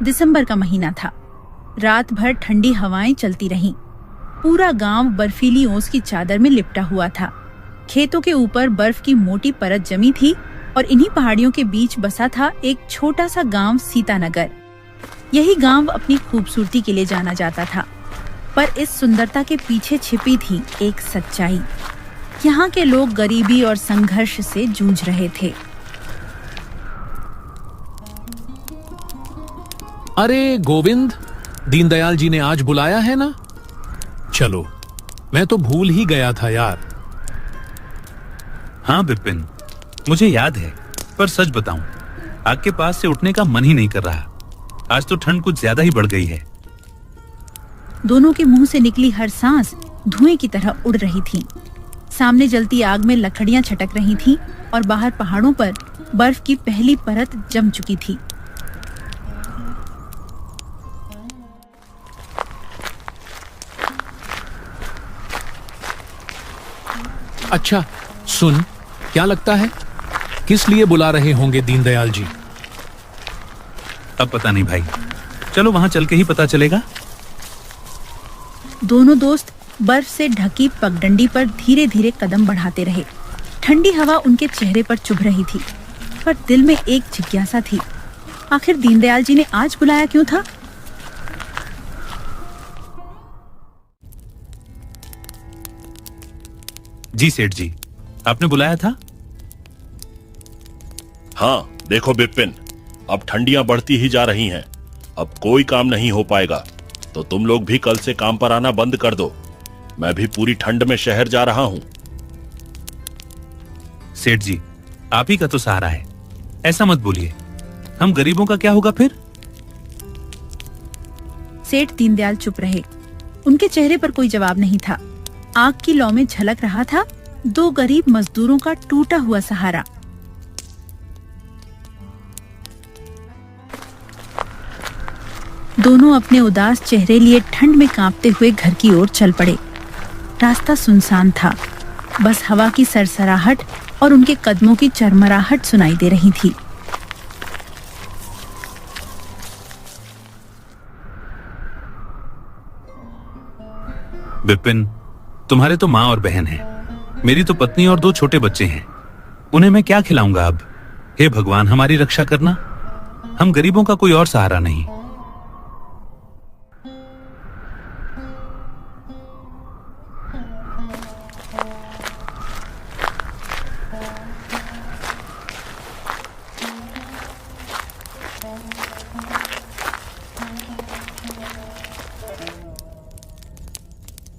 दिसंबर का महीना था। रात भर ठंडी हवाएं चलती रहीं। पूरा गांव बर्फीली ओस की चादर में लिपटा हुआ था। खेतों के ऊपर बर्फ की मोटी परत जमी थी और इन्हीं पहाड़ियों के बीच बसा था एक छोटा सा गांव सीतानगर। यही गांव अपनी खूबसूरती के लिए जाना जाता था, पर इस सुंदरता के पीछे छिपी थी एक सच्चाई। यहाँ के लोग गरीबी और संघर्ष से जूझ रहे थे। अरे गोविंद, दीनदयाल जी ने आज बुलाया है ना? चलो, मैं तो भूल ही गया था यार। हाँ विपिन, मुझे याद है, पर सच बताऊं, आग के पास से उठने का मन ही नहीं कर रहा। आज तो ठंड कुछ ज्यादा ही बढ़ गई है। दोनों के मुंह से निकली हर सांस धुएं की तरह उड़ रही थी। सामने जलती आग में लकड़ियां छटक रही थीं और बाहर पहाड़ों पर बर्फ की पहली परत जम चुकी थी। अच्छा सुन, क्या लगता है किस लिए बुला रहे होंगे दीनदयाल जी? अब पता नहीं भाई, चलो वहां चल के ही पता चलेगा। दोनों दोस्त बर्फ से ढकी पगडंडी पर धीरे धीरे कदम बढ़ाते रहे। ठंडी हवा उनके चेहरे पर चुभ रही थी, पर दिल में एक जिज्ञासा थी। आखिर दीनदयाल जी ने आज बुलाया क्यों था? जी सेठ जी, आपने बुलाया था? हाँ देखो बिपिन, अब ठंडियां बढ़ती ही जा रही हैं। अब कोई काम नहीं हो पाएगा, तो तुम लोग भी कल से काम पर आना बंद कर दो। मैं भी पूरी ठंड में शहर जा रहा हूं। सेठ जी, आप ही का तो सहारा है, ऐसा मत बोलिए। हम गरीबों का क्या होगा फिर? सेठ दीनदयाल चुप रहे। उनके चेहरे पर कोई जवाब नहीं था। आग की लौ में झलक रहा था दो गरीब मजदूरों का टूटा हुआ सहारा। दोनों अपने उदास चेहरे लिए ठंड में कांपते हुए घर की ओर चल पड़े। रास्ता सुनसान था, बस हवा की सरसराहट और उनके कदमों की चरमराहट सुनाई दे रही थी। विपिन, तुम्हारे तो माँ और बहन हैं, मेरी तो पत्नी और 2 छोटे बच्चे हैं। उन्हें मैं क्या खिलाऊंगा अब? हे भगवान, हमारी रक्षा करना। हम गरीबों का कोई और सहारा नहीं।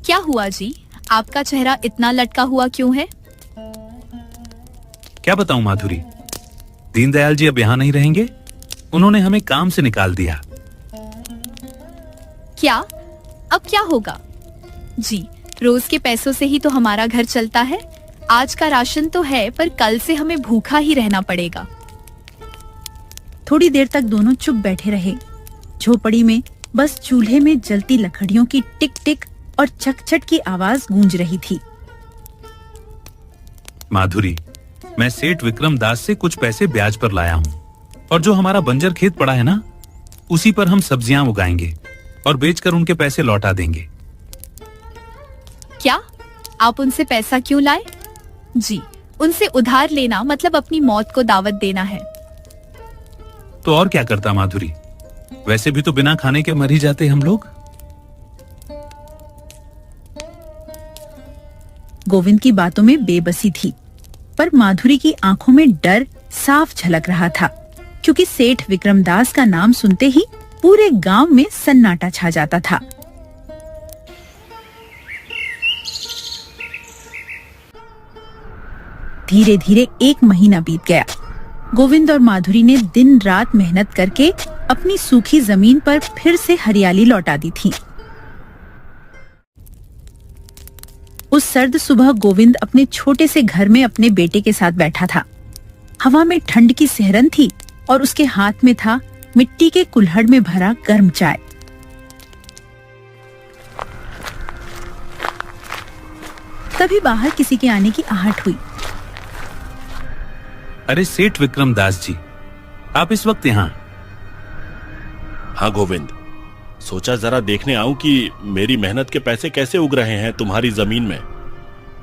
क्या हुआ जी? आपका चेहरा इतना लटका हुआ क्यों है? क्या बताऊं माधुरी, दीनदयाल जी अब यहाँ नहीं रहेंगे। उन्होंने हमें काम से निकाल दिया। क्या? अब क्या होगा? जी, रोज के पैसों से ही तो हमारा घर चलता है। आज का राशन तो है, पर कल से हमें भूखा ही रहना पड़ेगा। थोड़ी देर तक दोनों चुप बैठे रहे। झोपड़ी में बस चूल्हे में जलती लकड़ियों की टिक टिक और चकचक की आवाज गूंज रही थी। माधुरी, मैं सेठ विक्रम दास से कुछ पैसे ब्याज पर लाया हूँ, और जो हमारा बंजर खेत पड़ा है ना, उसी पर हम सब्जियां उगाएंगे और बेचकर उनके पैसे लौटा देंगे। क्या? आप उनसे पैसा क्यों लाए? जी, उनसे उधार लेना मतलब अपनी मौत को दावत देना है। तो और क्या करता माधुरी, वैसे भी तो बिना खाने के मर ही जाते हम लोग। गोविंद की बातों में बेबसी थी, पर माधुरी की आंखों में डर साफ झलक रहा था, क्योंकि सेठ विक्रमदास का नाम सुनते ही पूरे गांव में सन्नाटा छा जाता था। धीरे धीरे 1 महीना बीत गया। गोविंद और माधुरी ने दिन रात मेहनत करके अपनी सूखी जमीन पर फिर से हरियाली लौटा दी थी। उस सर्द सुबह गोविंद अपने छोटे से घर में अपने बेटे के साथ बैठा था। हवा में ठंड की सिहरन थी और उसके हाथ में था मिट्टी के कुल्हड़ में भरा गर्म चाय। तभी बाहर किसी के आने की आहट हुई। अरे सेठ विक्रम दास जी, आप इस वक्त यहाँ? हाँ गोविंद, सोचा जरा देखने आऊं कि मेरी मेहनत के पैसे कैसे उग रहे हैं तुम्हारी जमीन में।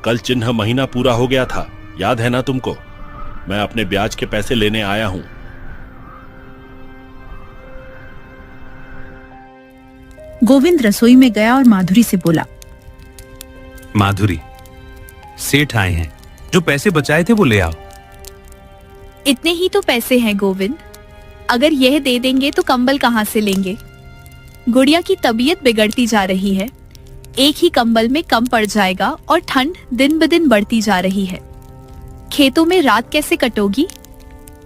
कल चिन्ह महीना पूरा हो गया था, याद है ना तुमको? मैं अपने ब्याज के पैसे लेने आया हूं। गोविंद रसोई में गया और माधुरी से बोला, माधुरी, सेठ आए हैं, जो पैसे बचाए थे वो ले आओ। इतने ही तो पैसे हैं गोविंद, अगर यह दे देंगे तो कंबल कहाँ से लेंगे? गुड़िया की तबीयत बिगड़ती जा रही है, एक ही कंबल में कम पड़ जाएगा और ठंड दिन ब दिन बढ़ती जा रही है। खेतों में रात कैसे कटोगी?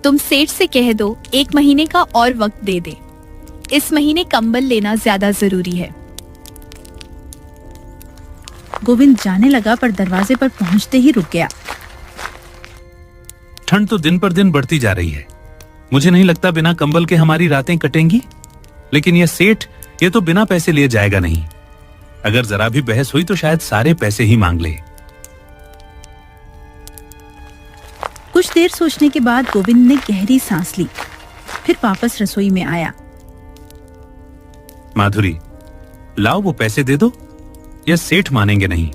तुम सेठ से कह दो 1 महीने का और वक्त दे दे। इस महीने कंबल लेना ज्यादा जरूरी है। गोविंद जाने लगा पर दरवाजे पर पहुंचते ही रुक गया। ठंड तो दिन पर दिन बढ़ती जा रही है, मुझे नहीं लगता बिना कंबल के हमारी रातें कटेंगी। लेकिन यह सेठ, ये तो बिना पैसे लिए जाएगा नहीं। अगर जरा भी बहस हुई तो शायद सारे पैसे ही मांग ले। कुछ देर सोचने के बाद गोविंद ने गहरी सांस ली, फिर वापस रसोई में आया। माधुरी, लाओ वो पैसे दे दो, यह सेठ मानेंगे नहीं।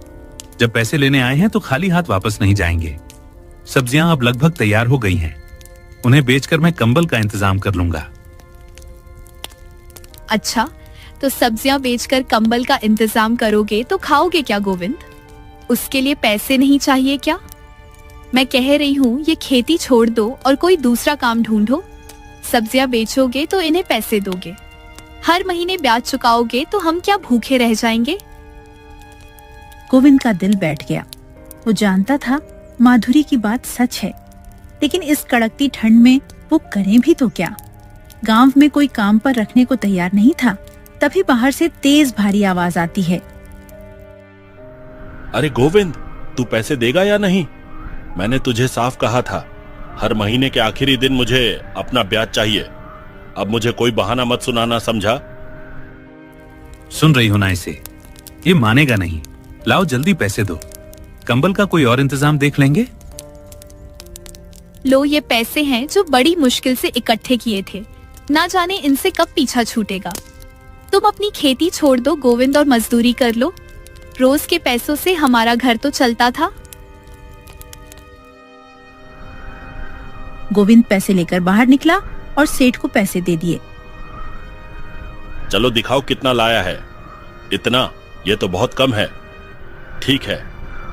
जब पैसे लेने आए हैं तो खाली हाथ वापस नहीं जाएंगे। सब्जियां अब लगभग तैयार हो गई हैं, उन्हें बेचकर मैं कंबल का इंतजाम कर लूंगा। अच्छा, तो सब्जियां बेचकर कंबल का इंतजाम करोगे तो खाओगे क्या गोविंद? उसके लिए पैसे नहीं चाहिए क्या? मैं कह रही हूँ ये खेती छोड़ दो और कोई दूसरा काम ढूंढो। सब्जियां बेचोगे तो इन्हें पैसे दोगे, हर महीने ब्याज चुकाओगे तो हम क्या भूखे रह जाएंगे? गोविंद का दिल बैठ गया। वो जानता था माधुरी की बात सच है, लेकिन इस कड़कती ठंड में वो करें भी तो क्या? गांव में कोई काम पर रखने को तैयार नहीं था। तभी बाहर से तेज भारी आवाज आती है, अरे गोविंद, तू पैसे देगा या नहीं? मैंने तुझे साफ कहा था, हर महीने के आखिरी दिन मुझे अपना ब्याज चाहिए। अब मुझे कोई बहाना मत सुनाना, समझा? सुन रही हो ना इसे? ये मानेगा नहीं। लाओ जल्दी पैसे दो, कंबल का कोई और इंतजाम देख लेंगे। लो, ये पैसे हैं जो बड़ी मुश्किल से इकट्ठे किए थे, ना जाने इनसे कब पीछा छूटेगा। तुम अपनी खेती छोड़ दो गोविंद और मजदूरी कर लो। रोज के पैसों से हमारा घर तो चलता था। गोविंद पैसे लेकर बाहर निकला और सेठ को पैसे दे दिए। चलो दिखाओ कितना लाया है। इतना? ये तो बहुत कम है। ठीक है,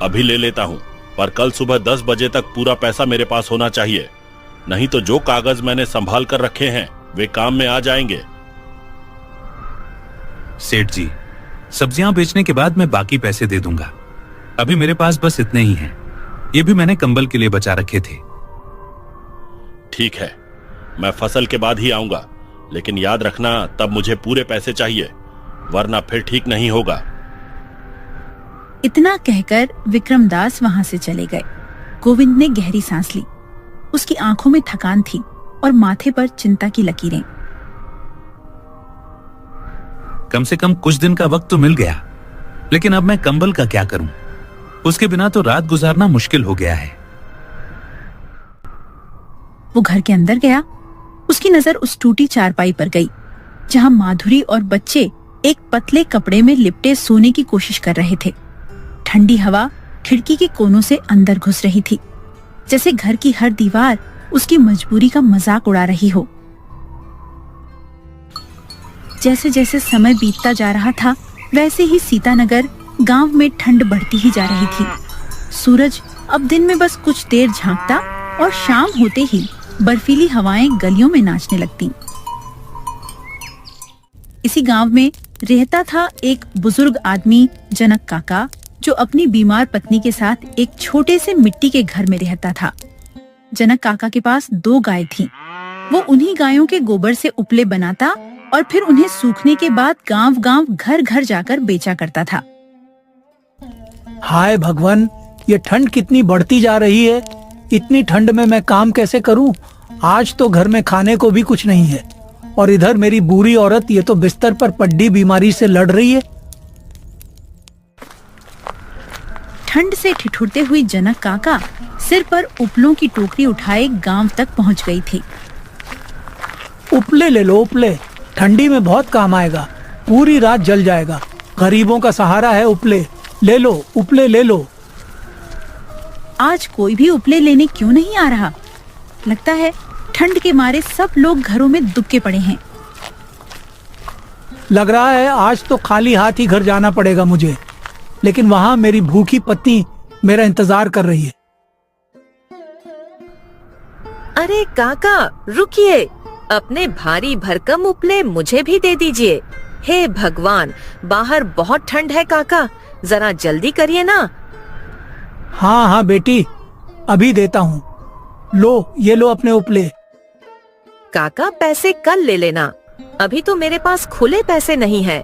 अभी ले लेता हूं, पर कल सुबह 10 बजे तक पूरा पैसा मेरे पास होना चाहिए, नहीं तो जो कागज मैंने संभाल कर रखे हैं वे काम में आ जाएंगे। सेठ जी, सब्जियां बेचने के बाद मैं बाकी पैसे दे दूंगा। अभी मेरे पास बस इतने ही हैं, ये भी मैंने कंबल के लिए बचा रखे थे। ठीक है, मैं फसल के बाद ही आऊंगा, लेकिन याद रखना तब मुझे पूरे पैसे चाहिए, वरना फिर ठीक नहीं होगा। इतना कहकर विक्रमदास वहां से चले गए। गोविंद ने गहरी सांस ली। उसकी आंखों में थकान थी और माथे पर चिंता की लकीरें। कम से कम कुछ दिन का वक्त तो मिल गया, लेकिन अब मैं कंबल का क्या करूं? उसके बिना तो रात गुजारना मुश्किल हो गया है। वो घर के अंदर गया। उसकी नजर उस टूटी चारपाई पर गई, जहां माधुरी और बच्चे एक पतले कपड़े में लिपटे सोने की कोशिश कर रहे थे। ठंडी हवा खिड़की के कोनों से अंदर घुस रही थी, जैसे घर की हर दीवार उसकी मजबूरी का मजाक उड़ा रही हो। जैसे जैसे समय बीतता जा रहा था, वैसे ही सीतानगर गांव में ठंड बढ़ती ही जा रही थी। सूरज अब दिन में बस कुछ देर झांकता और शाम होते ही बर्फीली हवाएं गलियों में नाचने लगती। इसी गांव में रहता था एक बुजुर्ग आदमी, जनक काका, जो अपनी बीमार पत्नी के साथ एक छोटे से मिट्टी के घर में रहता था। जनक काका के पास 2 गाय थीं। वो उन्हीं गायों के गोबर से उपले बनाता और फिर उन्हें सूखने के बाद गांव-गांव, घर-घर जाकर बेचा करता था। हाय भगवान, ये ठंड कितनी बढ़ती जा रही है। इतनी ठंड में मैं काम कैसे करूं? आज तो घर में खाने को भी कुछ नहीं है, और इधर मेरी बूढ़ी औरत ये तो बिस्तर पर पड्डी बीमारी से लड़ रही है। ठंड से ठिठुरते हुई जनक काका सिर पर उपलों की टोकरी उठाए गांव तक पहुंच गई थी। उपले ले लो, उपले। ठंडी में बहुत काम आएगा। पूरी रात जल जाएगा। गरीबों का सहारा है उपले। ले लो, उपले ले लो। आज कोई भी उपले लेने क्यों नहीं आ रहा? लगता है ठंड के मारे सब लोग घरों में दुबके पड़े हैं। लग रहा है आज तो खाली हाथ ही घर जाना पड़ेगा मुझे, लेकिन वहाँ मेरी भूखी पत्नी मेरा इंतजार कर रही है। अरे काका रुकिए, अपने भारी भरकम उपले मुझे भी दे दीजिए। हे भगवान, बाहर बहुत ठंड है काका, जरा जल्दी करिए ना। हाँ हाँ बेटी, अभी देता हूँ। लो, ये लो अपने उपले। काका पैसे कल ले लेना, अभी तो मेरे पास खुले पैसे नहीं है।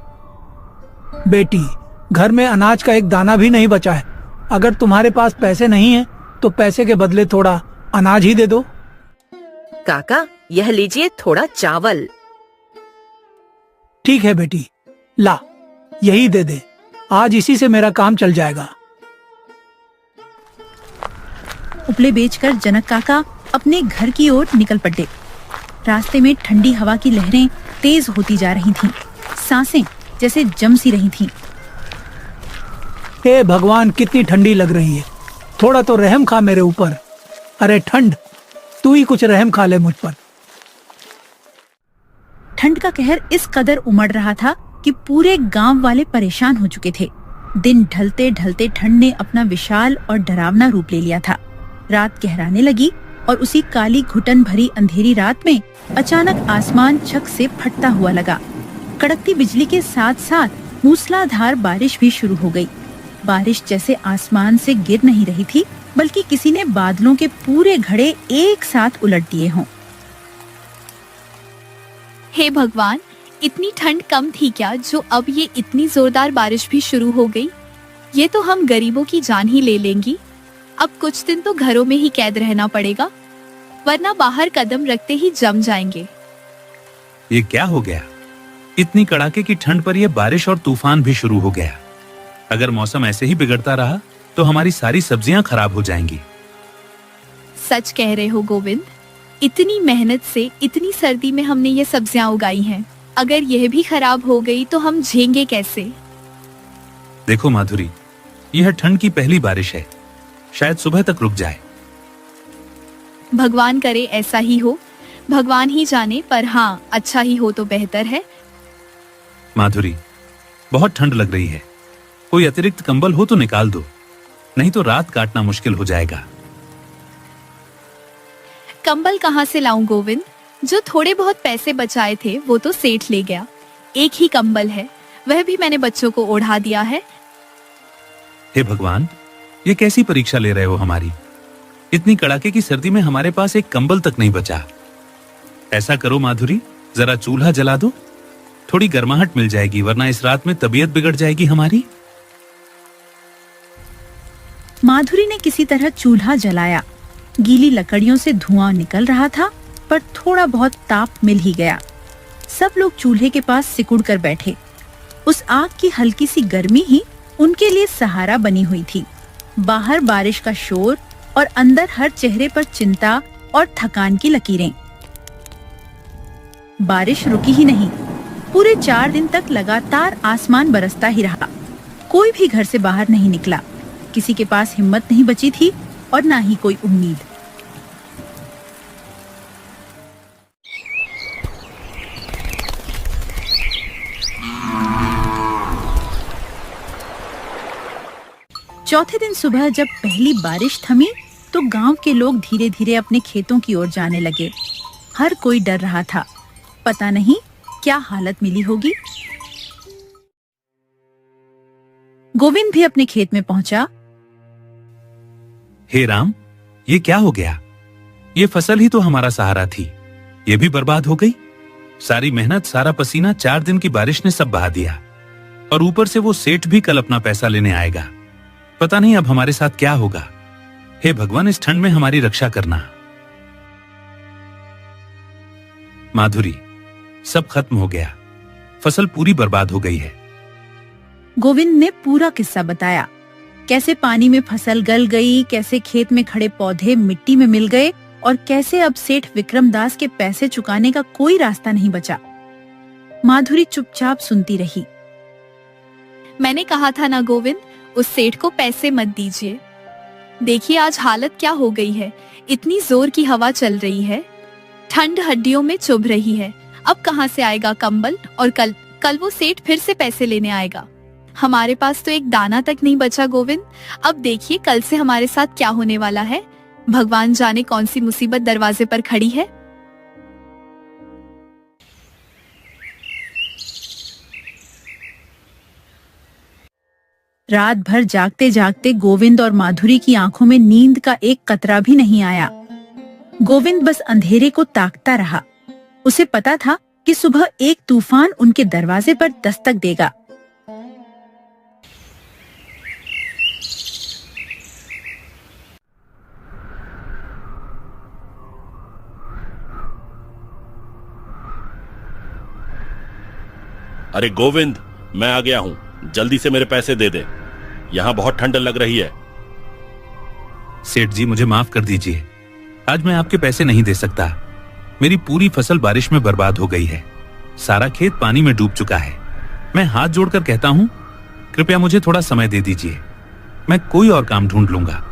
बेटी, घर में अनाज का एक दाना भी नहीं बचा है। अगर तुम्हारे पास पैसे नहीं है तो पैसे के बदले थोड़ा अनाज ही दे दो। काका यह लीजिए थोड़ा चावल। ठीक है बेटी, ला यही दे दे। आज इसी से मेरा काम चल जाएगा। उपले बेचकर जनक काका अपने घर की ओर निकल पड़े। रास्ते में ठंडी हवा की लहरें तेज होती जा रही थीं। सांसें जैसे जम सी रही थीं। हे भगवान, कितनी ठंडी लग रही है। थोड़ा तो रहम खा मेरे ऊपर। अरे ठंड, तू ही कुछ रहम खा ले मुझ पर। ठंड का कहर इस कदर उमड़ रहा था कि पूरे गांव वाले परेशान हो चुके थे। दिन ढलते ढलते ठंड ने अपना विशाल और डरावना रूप ले लिया था। रात गहराने लगी और उसी काली घुटन भरी अंधेरी रात में अचानक आसमान छक से फटता हुआ लगा। कड़कती बिजली के साथ साथ मूसलाधार बारिश भी शुरू हो गई। बारिश जैसे आसमान से गिर नहीं रही थी, बल्कि किसी ने बादलों के पूरे घड़े एक साथ उलट दिए हों। हे भगवान, इतनी ठंड कम थी क्या जो अब ये इतनी जोरदार बारिश भी शुरू हो गई? ये तो हम गरीबों की जान ही ले लेंगी। अब कुछ दिन तो घरों में ही कैद रहना पड़ेगा, वरना बाहर कदम रखते ही जम जाएंगे। ये क्या हो गया? इतनी कड़ाके की ठंड पर यह बारिश और तूफान भी शुरू हो गया। अगर मौसम ऐसे ही बिगड़ता रहा तो हमारी सारी सब्जियां खराब हो जाएंगी। सच कह रहे हो गोविंद, इतनी मेहनत से इतनी सर्दी में हमने ये सब्जियां उगाई हैं। अगर यह भी खराब हो गई तो हम झेंगे कैसे? देखो माधुरी, यह ठंड की पहली बारिश है, शायद सुबह तक रुक जाए। भगवान करे ऐसा ही हो, भगवान ही जाने, पर हाँ अच्छा ही हो तो बेहतर है। माधुरी, बहुत ठंड लग रही है, कोई अतिरिक्त कंबल हो तो निकाल दो, नहीं तो रात काटना मुश्किल हो जाएगा। कंबल कहाँ से लाऊं गोविंद? जो थोड़े बहुत पैसे बचाए थे वो तो सेठ ले गया। एक ही कंबल है, वह भी मैंने बच्चों को ओढ़ा दिया है। हे भगवान, ये कैसी परीक्षा ले रहे हो हमारी? इतनी कड़ाके की सर्दी में हमारे पास एक कंबल तक नहीं बचा। ऐसा करो माधुरी, जरा चूल्हा जला दो, थोड़ी गर्माहट मिल जाएगी, वरना इस रात में तबीयत बिगड़ जाएगी हमारी। माधुरी ने किसी तरह चूल्हा जलाया। गीली लकड़ियों से धुआं निकल रहा था, पर थोड़ा बहुत ताप मिल ही गया। सब लोग चूल्हे के पास सिकुड़ कर बैठे। उस आग की हल्की सी गर्मी ही उनके लिए सहारा बनी हुई थी। बाहर बारिश का शोर और अंदर हर चेहरे पर चिंता और थकान की लकीरें। बारिश रुकी ही नहीं। पूरे 4 दिन तक लगातार आसमान बरसता ही रहा। कोई भी घर से बाहर नहीं निकला। किसी के पास हिम्मत नहीं बची थी और ना ही कोई उम्मीद। चौथे दिन सुबह जब पहली बारिश थमी तो गांव के लोग धीरे धीरे अपने खेतों की ओर जाने लगे। हर कोई डर रहा था, पता नहीं क्या हालत मिली होगी। गोविंद भी अपने खेत में पहुंचा। हे राम, ये क्या हो गया? ये फसल ही तो हमारा सहारा थी, ये भी बर्बाद हो गई। सारी मेहनत, सारा पसीना 4 दिन की बारिश ने सब बहा दिया, और ऊपर से वो सेठ भी कल अपना पैसा लेने आएगा। पता नहीं अब हमारे साथ क्या होगा। हे भगवान, इस ठंड में हमारी रक्षा करना। माधुरी, सब खत्म हो गया, फसल पूरी बर्बाद हो गई है। गोविंद ने पूरा किस्सा बताया। कैसे पानी में फसल गल गई, कैसे खेत में खड़े पौधे मिट्टी में मिल गए और कैसे अब सेठ विक्रमदास के पैसे चुकाने का कोई रास्ता नहीं बचा। माधुरी चुपचाप सुनती रही। मैंने कहा था ना गोविंद, उस सेठ को पैसे मत दीजिए। देखिए आज हालत क्या हो गई है, इतनी जोर की हवा चल रही है, ठंड हड्डियों में चुभ रही है। अब कहाँ से आएगा कंबल? और कल वो सेठ फिर से पैसे लेने आएगा। हमारे पास तो एक दाना तक नहीं बचा गोविंद। अब देखिए कल से हमारे साथ क्या होने वाला है। भगवान जाने कौन सी मुसीबत दरवाजे पर खड़ी है। रात भर जागते जागते गोविंद और माधुरी की आंखों में नींद का एक कतरा भी नहीं आया। गोविंद बस अंधेरे को ताकता रहा। उसे पता था कि सुबह एक तूफान उनके दरवाजे पर दस्तक देगा। अरे गोविंद, मैं आ गया हूँ, जल्दी से मेरे पैसे दे दे, यहाँ बहुत ठंड लग रही है। सेठ जी मुझे माफ कर दीजिए, आज मैं आपके पैसे नहीं दे सकता। मेरी पूरी फसल बारिश में बर्बाद हो गई है, सारा खेत पानी में डूब चुका है। मैं हाथ जोड़कर कहता हूँ, कृपया मुझे थोड़ा समय दे दीजिए, मैं कोई और काम ढूंढ लूंगा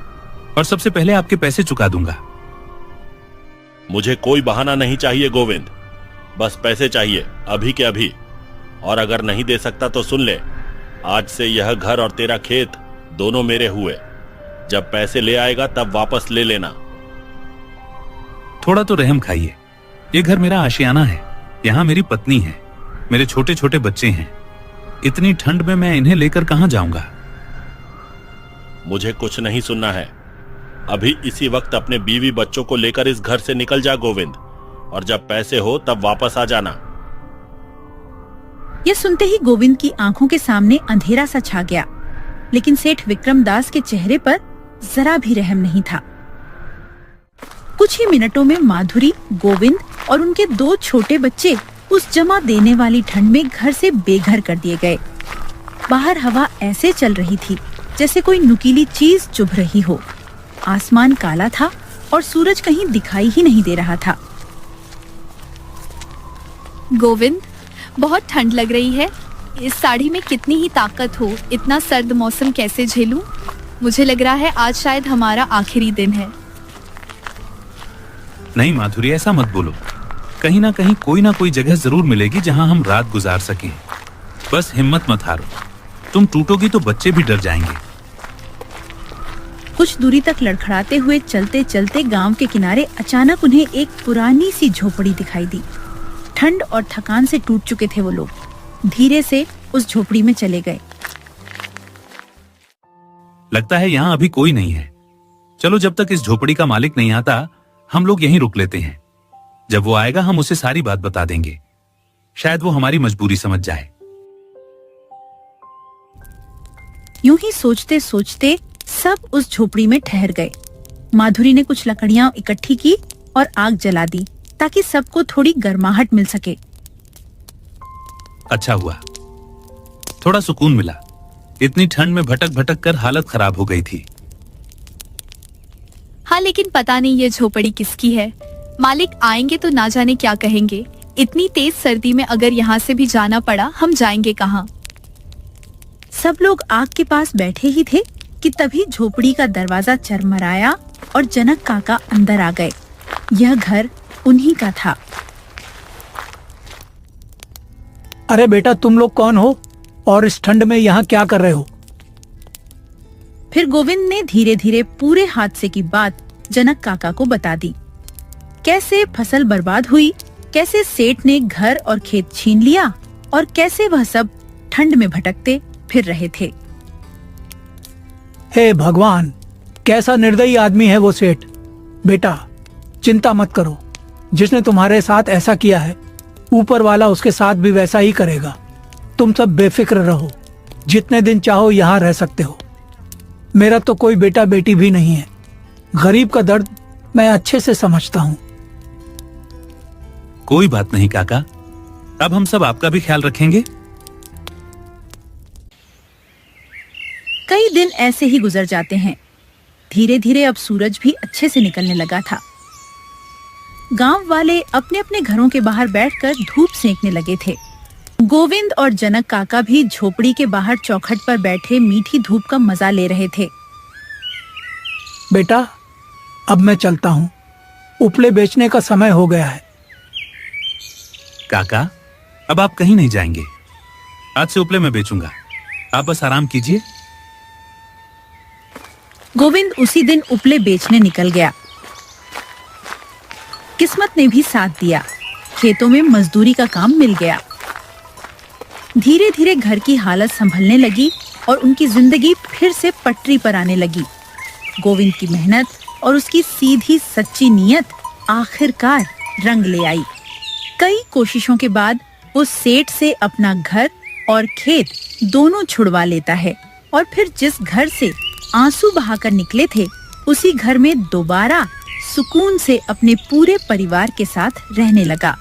और सबसे पहले आपके पैसे चुका दूंगा। मुझे कोई बहाना नहीं चाहिए गोविंद, बस पैसे चाहिए अभी के अभी। और अगर नहीं दे सकता तो सुन ले, आज से यह घर और तेरा खेत दोनों मेरे हुए। जब पैसे ले आएगा तब वापस ले लेना। थोड़ा तो रहम खाइए, ये घर मेरा आशियाना है, यहाँ मेरी पत्नी है, मेरे छोटे छोटे बच्चे हैं। इतनी ठंड में मैं इन्हें लेकर कहां जाऊंगा? मुझे कुछ नहीं सुनना है, अभी इसी वक्त अपने बीवी बच्चों को लेकर इस घर से निकल जा गोविंद, और जब पैसे हो तब वापस आ जाना। यह सुनते ही गोविंद की आंखों के सामने अंधेरा सा छा गया, लेकिन सेठ विक्रमदास के चेहरे पर जरा भी रहम नहीं था। कुछ ही मिनटों में माधुरी, गोविंद और उनके 2 छोटे बच्चे उस जमा देने वाली ठंड में घर से बेघर कर दिए गए। बाहर हवा ऐसे चल रही थी जैसे कोई नुकीली चीज चुभ रही हो। आसमान काला था और सूरज कहीं दिखाई ही नहीं दे रहा था। गोविंद, बहुत ठंड लग रही है, इस साड़ी में कितनी ही ताकत हो, इतना सर्द मौसम कैसे झेलूं? मुझे लग रहा है आज शायद हमारा आखिरी दिन है। नहीं माधुरी, ऐसा मत बोलो, कहीं ना कोई जगह जरूर मिलेगी जहां हम रात गुजार सकें। बस हिम्मत मत हारो, तुम टूटोगी तो बच्चे भी डर जाएंगे। कुछ दूरी तक लड़खड़ाते हुए चलते चलते गांव के किनारे अचानक उन्हें एक पुरानी सी झोपड़ी दिखाई दी। ठंड और थकान से टूट चुके थे वो लोग। धीरे से उस झोपड़ी में चले गए। लगता है यहाँ अभी कोई नहीं है। चलो जब तक इस झोपड़ी का मालिक नहीं आता हम लोग यहीं रुक लेते हैं। जब वो आएगा हम उसे सारी बात बता देंगे, शायद वो हमारी मजबूरी समझ जाए। यूं ही सोचते सोचते सब उस झोपड़ी में ठहर गए। माधुरी ने कुछ लकड़ियां इकट्ठी की और आग जला दी ताकि सबको थोड़ी गर्माहट मिल सके। अच्छा हुआ, थोड़ा सुकून मिला। इतनी ठंड में भटक भटक कर हालत खराब हो गई थी। हाँ, लेकिन पता नहीं ये झोपड़ी किसकी है। मालिक आएंगे तो ना जाने क्या कहेंगे। इतनी तेज सर्दी में अगर यहाँ से भी जाना पड़ा, हम जाएंगे कहाँ? सब लोग आग के पास बैठे ही थे कि तभी झोपड़ी का दरवाजा चरमराया और जनक काका अंदर आ गए। यह घर उन्हीं का था। अरे बेटा, तुम लोग कौन हो और इस ठंड में यहाँ क्या कर रहे हो? फिर गोविंद ने धीरे धीरे पूरे हादसे की बात जनक काका को बता दी। कैसे फसल बर्बाद हुई, कैसे सेठ ने घर और खेत छीन लिया और कैसे वह सब ठंड में भटकते फिर रहे थे। हे भगवान, कैसा निर्दयी आदमी है वो सेठ। बेटा चिंता मत करो, जिसने तुम्हारे साथ ऐसा किया है ऊपर वाला उसके साथ भी वैसा ही करेगा। तुम सब बेफिक्र रहो, जितने दिन चाहो यहाँ रह सकते हो। मेरा तो कोई बेटा बेटी भी नहीं है। गरीब का दर्द मैं अच्छे से समझता हूँ। कोई बात नहीं काका, अब हम सब आपका भी ख्याल रखेंगे। कई दिन ऐसे ही गुजर जाते हैं। धीरे धीरे अब सूरज भी अच्छे से निकलने लगा था। गांव वाले अपने अपने घरों के बाहर बैठकर धूप सेंकने लगे थे। गोविंद और जनक काका भी झोपड़ी के बाहर चौखट पर बैठे मीठी धूप का मजा ले रहे थे। बेटा, अब मैं चलता हूँ। उपले बेचने का समय हो गया है। काका, अब आप कहीं नहीं जाएंगे। आज से उपले मैं बेचूंगा। आप बस आराम कीजिए। गोविंद उसी दिन उपले बेचने निकल गया। किस्मत ने भी साथ दिया। खेतों में मजदूरी का काम मिल गया। धीरे धीरे घर की हालत संभलने लगी और उनकी जिंदगी फिर से पटरी पर आने लगी। गोविंद की मेहनत और उसकी सीधी सच्ची नीयत आखिरकार रंग ले आई। कई कोशिशों के बाद वो सेठ से अपना घर और खेत दोनों छुड़वा लेता है और फिर जिस घर से आंसू बहाकर निकले थे उसी घर में दोबारा सुकून से अपने पूरे परिवार के साथ रहने लगा।